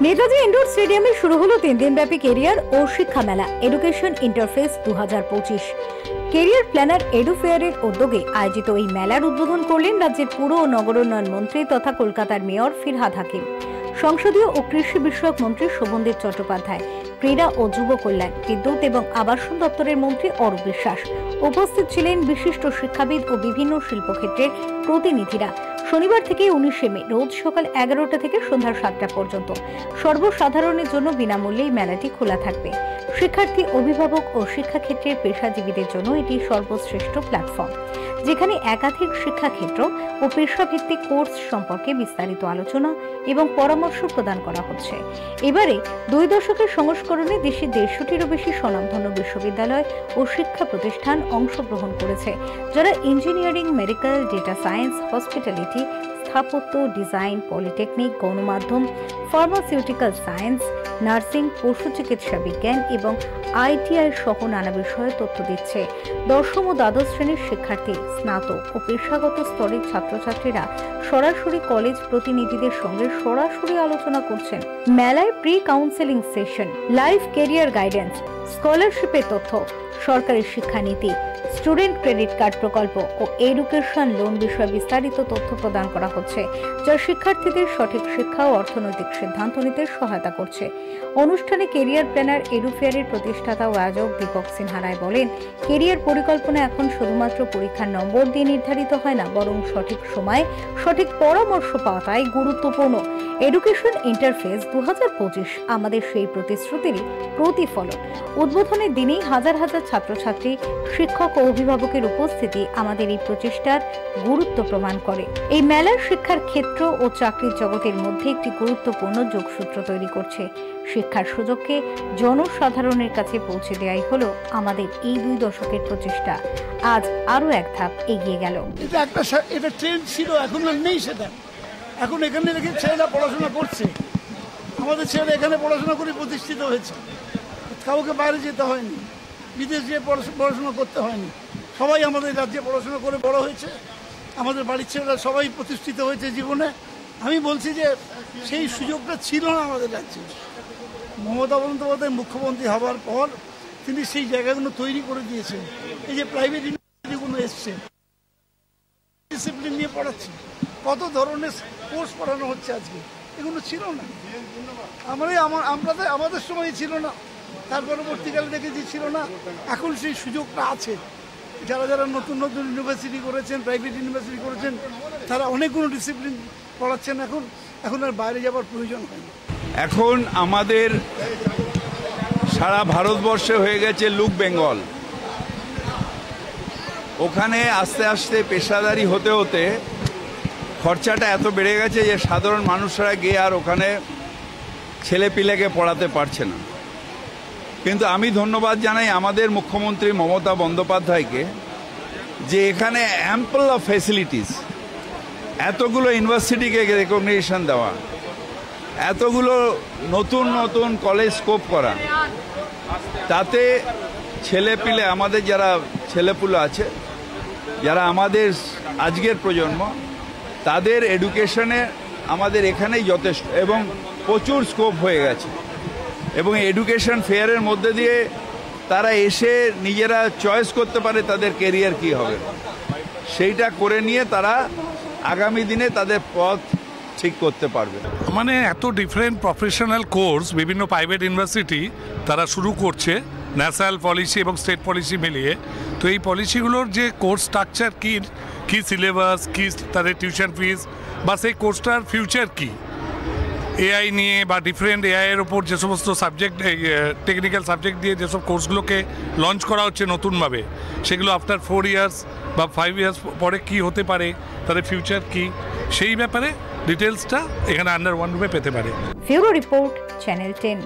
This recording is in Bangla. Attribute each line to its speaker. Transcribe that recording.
Speaker 1: নেতাজি ইনডোর স্টেডিয়ামে শুরু হলো 3 দিনব্যাপী কেরিয়ার ও শিক্ষা মেলা education interface 2025। Career planner edu ফেয়ারের উদ্যোগে আয়োজিত এই মেলার উদ্বোধন করলেন রাজ্যের পুর ও নগরোন্নয়ন মন্ত্রী তথা কলকাতার মেয়র ফিরহাদ হাকিম, সংসদীয় ও কৃষি বিষয়ক মন্ত্রী শোভনদেব চট্টোপাধ্যায়, ক্রীড়া ও যুব কল্যাণ, বিদ্যুৎ এবং আবাসন দপ্তরের মন্ত্রী অরূপ বিশ্বাস। উপস্থিত ছিলেন বিশিষ্ট শিক্ষাবিদ ও বিভিন্ন শিল্পক্ষেত্রের প্রতিনিধিরা। শনিবার থেকে 19 মে রোজ সকাল 11টা থেকে সন্ধ্যা 7টা পর্যন্ত সর্বসাধারণের জন্য বিনামূল্যে এই মেলাটি খোলা থাকবে। শিক্ষার্থী, অভিভাবক ও শিক্ষাক্ষেত্রের পেশাজীবীদের জন্য এটি সর্বশ্রেষ্ঠ প্ল্যাটফর্ম, যেখানে একাধিক শিক্ষাক্ষেত্র ও পেশাভিত্তিক কোর্স সম্পর্কে বিস্তারিত আলোচনা এবং পরামর্শ প্রদান করা হচ্ছে। এবারে 2 দশকের সংস্করণে দেশের 150টিরও বেশি স্বনামধন্য বিশ্ববিদ্যালয় ও শিক্ষা প্রতিষ্ঠান অংশগ্রহণ করেছে, যারা engineering, medical, data science, hospitality, স্থাপত্য, ডিজাইন, পলিটেকনিক, গণমাধ্যম, ফার্মাসিউটিক্যাল সায়েন্স, নার্সিং, পশু চিকিৎসা বিজ্ঞান এবং আইটিআই সহ নানা বিষয়ে তথ্য দিচ্ছে। দশম ও দ্বাদশ শ্রেণীর শিক্ষার্থী, স্নাতক ও পেশাগত স্তরের ছাত্রছাত্রীরা সরাসরি কলেজ প্রতিনিধিদের সঙ্গে সরাসরি আলোচনা করছেন। মেলায় pre counselling session, life career guidance, স্কলারশিপের তথ্য, সরকারি শিক্ষানীতি, স্টুডেন্ট ক্রেডিট কার্ড প্রকল্প ও এডুকেশন লোন বিষয়ে বিস্তারিত তথ্য প্রদান করা হচ্ছে, যা শিক্ষার্থীদের সঠিক শিক্ষা ও অর্থনৈতিক সিদ্ধান্ত নিতে সহায়তা করছে। অনুষ্ঠানে কেরিয়ার প্ল্যানার এডু ফেয়ারের প্রতিষ্ঠাতা ও আয়োজক দীপক সিনহা রায় বলেন, কেরিয়ার পরিকল্পনা এখন শুধুমাত্র পরীক্ষার নম্বর দিয়ে নির্ধারিত হয় না, বরং সঠিক সময়ে সঠিক পরামর্শ পাওয়াটাই গুরুত্বপূর্ণ। এডুকেশন ইন্টারফেস 2025 আমাদের সেই প্রতিশ্রুতিরই প্রতিফলন। উদ্বোধনের দিনেই হাজার হাজার ছাত্রছাত্রী, শিক্ষক ও অভিভাবকের উপস্থিতি আমাদের এই প্রচেষ্টার গুরুত্ব প্রমাণ করে। এই মেলার শিক্ষার ক্ষেত্র ও চাকরির জগতের মধ্যে একটি গুরুত্বপূর্ণ যোগসূত্র তৈরি করছে। শিক্ষার সুযোগকে জনসাধারণের কাছে পৌঁছে দেওয়াই হলো আমাদের এই 2 দশকের প্রচেষ্টা। আজ আরো এক ধাপ এগিয়ে গেল।
Speaker 2: এটা ট্রেন্ড ছিল, এখন আর নেই সেটা। এখন এখানে রেখে ছেলেরা পড়াশোনা করছে, আমাদের ছেলেরা এখানে পড়াশোনা করে প্রতিষ্ঠিত হয়েছে। কাউকে বাইরে যেতে হয়নি, বিদেশ গিয়ে পড়াশোনা করতে হয়নি। সবাই আমাদের রাজ্যে পড়াশোনা করে বড় হয়েছে। আমাদের বাড়ির ছেলেরা সবাই প্রতিষ্ঠিত হয়েছে জীবনে। আমি বলছি যে সেই সুযোগটা ছিল না আমাদের রাজ্যে। মমতা বন্দ্যোপাধ্যায় মুখ্যমন্ত্রী হওয়ার পর তিনি সেই জায়গাগুলো তৈরি করে দিয়েছেন। এই যে প্রাইভেট ইউনিভার্সিটিগুলো এসছে, ডিসিপ্লিন নিয়ে পড়াচ্ছে, কত ধরনের কোর্স পড়ানো হচ্ছে আজকে, এগুলো ছিল না। আমাদের সময় ছিল না, তার পরবর্তীকালে দেখেছি ছিল না। এখন সেই সুযোগটা আছে। যারা যারা নতুন নতুন ইউনিভার্সিটি করেছেন, প্রাইভেট ইউনিভার্সিটি করেছেন, তারা অনেকগুলো ডিসিপ্লিন পড়াচ্ছেন। এখন আর বাইরে যাবার প্রয়োজন হয় না।
Speaker 3: এখন আমাদের সারা ভারতবর্ষে হয়ে গেছে লুক বেঙ্গল। ওখানে আস্তে আস্তে পেশাদারি হতে হতে খরচাটা এত বেড়ে গেছে যে সাধারণ মানুষরা গিয়ে আর ওখানে ছেলেপিলেকে পড়াতে পারছে না। কিন্তু আমি ধন্যবাদ জানাই আমাদের মুখ্যমন্ত্রী মমতা বন্দ্যোপাধ্যায়কে, যে এখানে অ্যাম্পল অফ ফ্যাসিলিটিস, এতগুলো ইউনিভার্সিটিকে রেকগনিশন দেওয়া, এতগুলো নতুন নতুন কলেজ স্কোপ করা, তাতে ছেলেপিলে, আমাদের যারা ছেলেপুলে আছে, যারা আমাদের আজকের প্রজন্ম, তাদের এডুকেশনে আমাদের এখানেই যথেষ্ট এবং প্রচুর স্কোপ হয়ে গেছে। এবং এডুকেশন ফেয়ারের মধ্যে দিয়ে তারা এসে নিজেরা চয়েস করতে পারে তাদের কেরিয়ার কি হবে, সেইটা করে নিয়ে তারা আগামী দিনে তাদের পথ ঠিক করতে পারবে।
Speaker 4: মানে এত ডিফারেন্ট প্রফেশনাল কোর্স বিভিন্ন প্রাইভেট ইউনিভার্সিটি তারা শুরু করছে, ন্যাশনাল পলিসি এবং স্টেট পলিসি মিলিয়ে। তো এই পলিসিগুলোর যে কোর্স স্ট্রাকচার কী সিলেবাস, কী তাদের টিউশন ফিস, বা সেই কোর্সটার ফিউচার কী, এআই নিয়ে বা ডিফারেন্ট এআইয়ের ওপর যে সমস্ত সাবজেক্ট, টেকনিক্যাল সাবজেক্ট দিয়ে যেসব কোর্সগুলোকে লঞ্চ করা হচ্ছে নতুনভাবে, সেগুলো আফটার 4 ইয়ার্স বা 5 ইয়ার্স পরে কী হতে পারে, তাদের ফিউচার কী, সেই ব্যাপারে ডিটেলসটা এখানে আন্ডার ওয়ান রুমে পেতে পারে।
Speaker 1: Bureau report, channel 10।